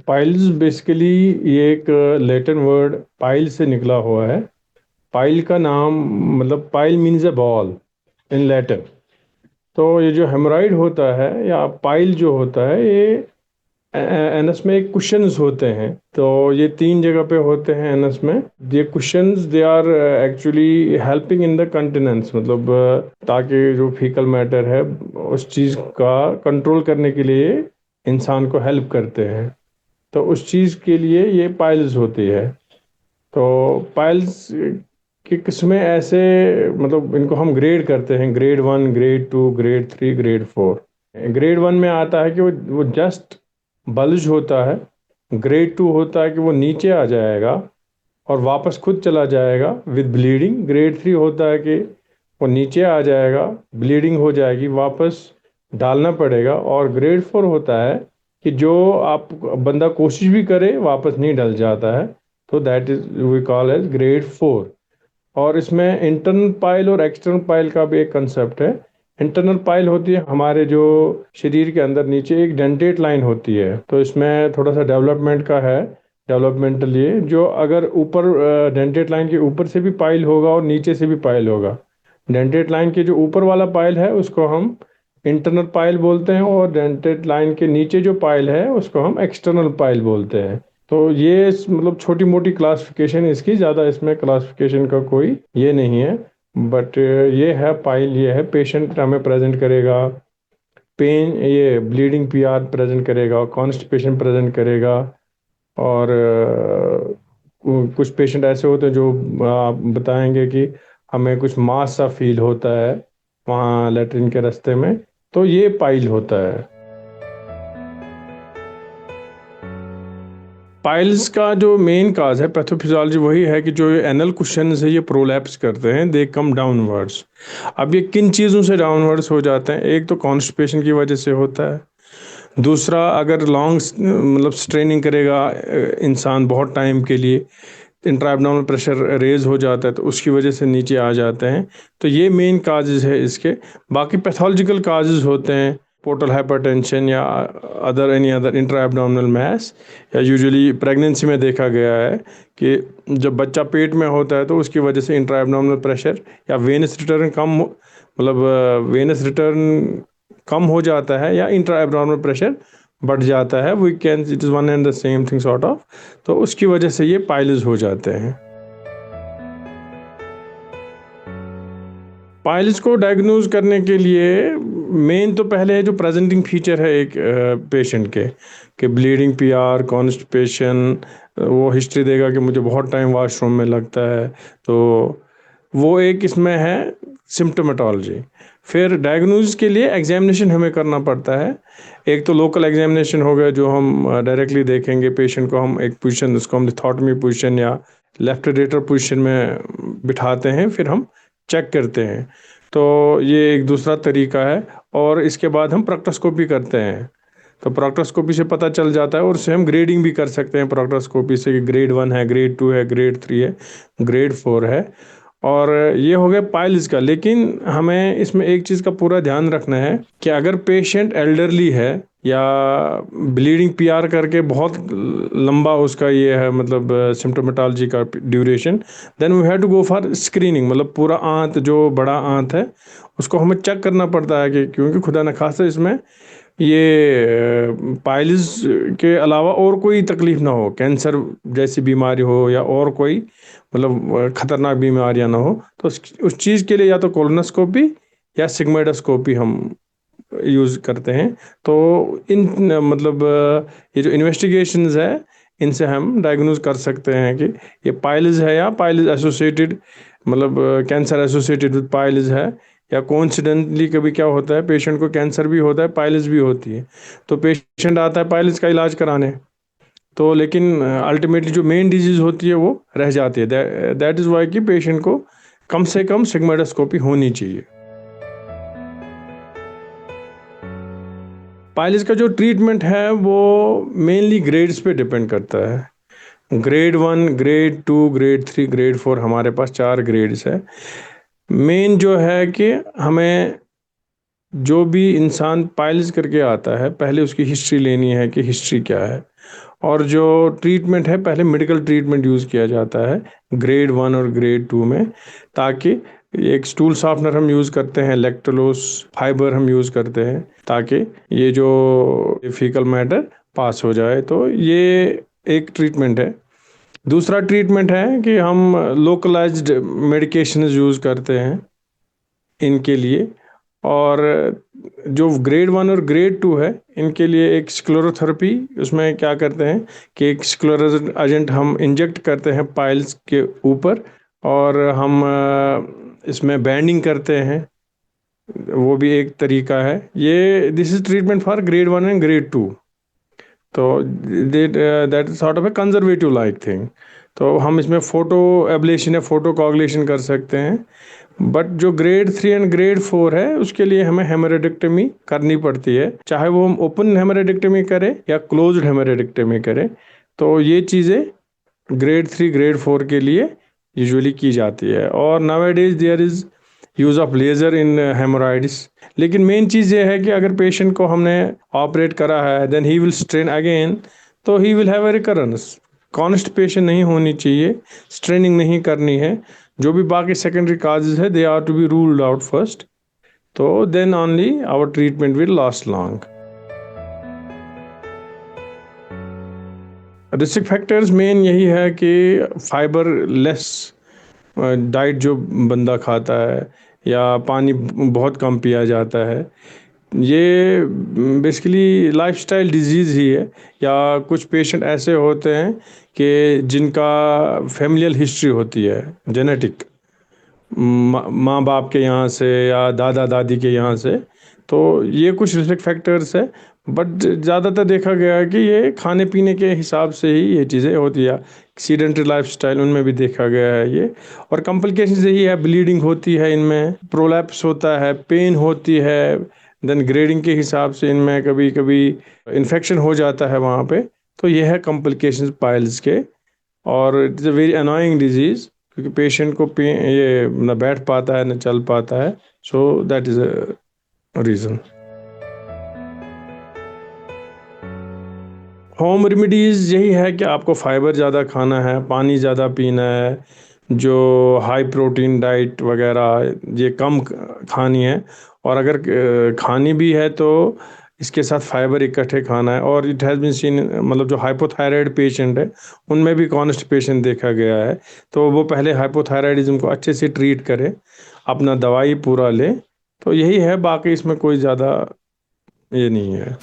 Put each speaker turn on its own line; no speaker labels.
Piles basically ये एक Latin word pile से निकला हुआ है। पाइल का नाम मतलब pile means a ball in Latin. तो ये जो हेमराइड होता है या पाइल जो होता है ये एनस में एक कुशंस होते हैं। तो ये तीन जगह पे होते हैं एनस में। ये cushions they are actually helping in the continence, मतलब ताकि जो फीकल मैटर है उस चीज़ का कंट्रोल करने के लिए इंसान को हेल्प करते हैं। तो उस चीज़ के लिए ये पाइल्स होती है। तो पाइल्स की किस्में ऐसे, मतलब इनको हम ग्रेड करते हैं, grade 1, grade 2, grade 3, grade 4। Grade 1 में आता है कि वो जस्ट बल्ज होता है। ग्रेड 2 होता है कि वो नीचे आ जाएगा और वापस खुद चला जाएगा विद ब्लीडिंग। ग्रेड 3 होता है कि वो नीचे आ जाएगा, ब्लीडिंग हो जाएगी, वापस डालना पड़ेगा। और ग्रेड 4 होता है कि जो आप बंदा कोशिश भी करे वापस नहीं डल जाता है। तो that is we call as grade 4। और इसमें इंटरनल पाइल और एक्सटर्नल पाइल का भी एक कंसेप्ट है। इंटरनल पाइल होती है हमारे जो शरीर के अंदर नीचे एक डेंटेट लाइन होती है। तो इसमें थोड़ा सा डेवलपमेंट का है, डेवलपमेंटल ये जो अगर ऊपर डेंटेट लाइन के ऊपर से भी पाइल होगा और नीचे से भी पाइल होगा। डेंटेट लाइन के जो ऊपर वाला पाइल है उसको हम इंटरनल पाइल बोलते हैं, और डेंटेट लाइन के नीचे जो पाइल है उसको हम एक्सटर्नल पाइल बोलते हैं। तो ये मतलब छोटी मोटी क्लासिफिकेशन इसकी, ज़्यादा इसमें क्लासिफिकेशन का कोई ये नहीं है। बट ये है पाइल, ये है पेशेंट हमें प्रेजेंट करेगा पेन, ये ब्लीडिंग पीआर प्रेजेंट करेगा, कॉन्स्टिपेशन प्रेजेंट करेगा। और कुछ पेशेंट ऐसे होते हैं जो आप बताएंगे कि हमें कुछ मास सा फील होता है वहाँ लेटरिन के रास्ते में। तो ये पाइल होता है। पाइल्स का जो मेन काज है पैथोफिजियोलॉजी वही है कि जो एनल कुशन है ये प्रोलैप्स करते हैं, दे कम डाउनवर्ड्स। अब ये किन चीज़ों से डाउनवर्ड्स हो जाते हैं? एक तो कॉन्स्टिपेशन की वजह से होता है। दूसरा, अगर लॉन्ग मतलब स्ट्रेनिंग करेगा इंसान बहुत टाइम के लिए, इंट्रा एब्डोमिनल प्रेशर रेज हो जाता है तो उसकी वजह से नीचे आ जाते हैं। तो ये मेन काजेज है इसके। बाकी पैथोलॉजिकल काजेज होते हैं, पोर्टल हाइपरटेंशन या other any other intra abdominal mass, या यूजुअली प्रेगनेंसी में देखा गया है कि जब बच्चा पेट में होता है तो उसकी वजह से इंट्रा एब्डोमिनल प्रेशर या वेनस रिटर्न कम, मतलब वेनस रिटर्न कम हो जाता है या इंट्रा एब्डोमिनल प्रेशर बढ़ जाता है। We can, it is one and the same thing sort of. तो उसकी वजह से ये पाइल्स हो जाते हैं। पाइल्स को डायग्नोज करने के लिए मेन तो पहले है जो प्रेजेंटिंग फीचर है एक पेशेंट के, कि ब्लीडिंग पीआर, कॉन्स्टिपेशन, वो हिस्ट्री देगा कि मुझे बहुत टाइम वॉशरूम में लगता है। तो वो एक इसमें है सिम्टोमेटोलॉजी। फिर डायग्नोज के लिए एग्जामिनेशन हमें करना पड़ता है। एक तो लोकल एग्जामिनेशन हो गया जो हम डायरेक्टली देखेंगे पेशेंट को, हम एक पोजीशन उसको हम लिथोटमी पोजीशन या लेफ्ट रेटर पोजीशन में बिठाते हैं, फिर हम चेक करते हैं। तो ये एक दूसरा तरीका है। और इसके बाद हम प्रोक्टोस्कोपी करते हैं। तो प्रोक्टोस्कोपी से पता चल जाता है, और उससे हम ग्रेडिंग भी कर सकते हैं प्रोक्टोस्कोपी से कि ग्रेड 1 है, ग्रेड 2 है, ग्रेड 3 है, ग्रेड 4 है। और ये हो गया पाइल्स का। लेकिन हमें इसमें एक चीज़ का पूरा ध्यान रखना है कि अगर पेशेंट एल्डरली है या ब्लीडिंग पीआर करके बहुत लंबा उसका ये है, मतलब सिम्टोमेटोलॉजी का duration, then we have to go for screening. मतलब पूरा आंत, जो बड़ा आंत है उसको हमें चेक करना पड़ता है कि, क्योंकि खुदा न खास्ता इसमें ये पाइल्स के अलावा और कोई तकलीफ ना हो, कैंसर जैसी बीमारी हो या और कोई मतलब खतरनाक बीमारियां ना हो। तो उस चीज़ के लिए या तो कोलोनोस्कोपी या सिग्मोइडोस्कोपी हम यूज़ करते हैं। तो इन मतलब ये जो इन्वेस्टिगेशंस है इनसे हम डायग्नोज कर सकते हैं कि ये पाइल्स है या पाइल्स एसोसिएटेड, मतलब कैंसर एसोसिएटेड विद पाइल्स है। या कोइंसिडेंटली कभी क्या होता है, पेशेंट को कैंसर भी होता है, पाइल्स भी होती है। तो पेशेंट आता है पाइल्स का इलाज कराने, तो लेकिन अल्टीमेटली जो मेन डिजीज होती है वो रह जाती है। दैट इज़ वाई कि पेशेंट को कम से कम सिग्मोइडोस्कोपी होनी चाहिए। पाइल्स का जो ट्रीटमेंट है वो मेनली ग्रेड्स पे डिपेंड करता है। ग्रेड 1, ग्रेड 2, ग्रेड 3, ग्रेड 4, हमारे पास 4 ग्रेड्स है। मेन जो है कि हमें जो भी इंसान पाइल्स करके आता है पहले उसकी हिस्ट्री लेनी है कि हिस्ट्री क्या है। और जो ट्रीटमेंट है, पहले मेडिकल ट्रीटमेंट यूज़ किया जाता है ग्रेड 1 और ग्रेड 2 में, ताकि एक स्टूल सॉफ्टनर हम यूज़ करते हैं, लैक्टोलोस फाइबर हम यूज़ करते हैं, ताकि ये जो फीकल मैटर पास हो जाए। तो ये एक ट्रीटमेंट है। दूसरा ट्रीटमेंट है कि हम लोकलाइज्ड मेडिकेशन यूज़ करते हैं इनके लिए। और जो ग्रेड 1 और ग्रेड 2 है, इनके लिए एक स्क्लेरोथेरेपी, उसमें क्या करते हैं कि एक स्क्लेरोज एजेंट हम इंजेक्ट करते हैं पाइल्स के ऊपर, और हम इसमें बैंडिंग करते हैं, वो भी एक तरीका है। ये this is treatment for grade 1 and grade 2। तो that is sort of A conservative like thing. तो हम इसमें फोटो एब्लेशन या फोटो कोagulation कर सकते हैं। बट जो ग्रेड 3 एंड ग्रेड 4 है, उसके लिए हमें हेमरेडिक्टमी करनी पड़ती है, चाहे वो हम ओपन हेमरेडिक्टमी करें या क्लोज्ड हेमरेडिक्टमी करें। तो ये चीज़ें ग्रेड 3 ग्रेड 4 के लिए यूजुअली की जाती है। और nowadays there is use of laser in hemorrhoids. लेकिन मेन चीज़ ये है कि अगर पेशेंट को हमने ऑपरेट करा है, then he will strain again, तो he will have a recurrence. Constipation नहीं होनी चाहिए, स्ट्रेनिंग नहीं करनी है। जो भी बाकी सेकेंडरी काजेज है, they are to be ruled out first. तो then only our treatment will last long. Risk factors main यही है कि फाइबर लेस डाइट जो बंदा खाता है, या पानी बहुत कम पिया जाता है, ये बेसिकली लाइफस्टाइल डिजीज़ ही है। या कुछ पेशेंट ऐसे होते हैं कि जिनका फैमिलियल हिस्ट्री होती है, जेनेटिक, माँ बाप के यहाँ से या दादा दादी के यहाँ से। तो ये कुछ रिस्क फैक्टर्स है। बट ज़्यादातर देखा गया है कि ये खाने पीने के हिसाब से ही ये चीज़ें होती है। एक्सीडेंटरी लाइफस्टाइल, उनमें भी देखा गया है ये। और कॉम्प्लिकेशंस यही है, ब्लीडिंग होती है इनमें, प्रोलैप्स होता है, पेन होती है। देन ग्रेडिंग के हिसाब से इनमें कभी कभी इन्फेक्शन हो जाता है वहाँ पे। तो ये है कॉम्प्लिकेशंस पाइल्स के। और it is a very annoying disease, क्योंकि पेशेंट को ये ना बैठ पाता है ना चल पाता है। So that is a reason. Home remedies यही है कि आपको फाइबर ज़्यादा खाना है, पानी ज़्यादा पीना है, जो हाई प्रोटीन डाइट वगैरह ये कम खानी है। और अगर खानी भी है तो इसके साथ फाइबर इकट्ठे खाना है। और इट हैज़ बीन सीन, मतलब जो हाइपोथायराइड पेशेंट है, उनमें भी कॉन्स्टिपेशन देखा गया है। तो वो पहले हाइपोथायराइडिज्म को अच्छे से ट्रीट करें, अपना दवाई पूरा लें। तो यही है, बाकी इसमें कोई ज़्यादा ये नहीं है।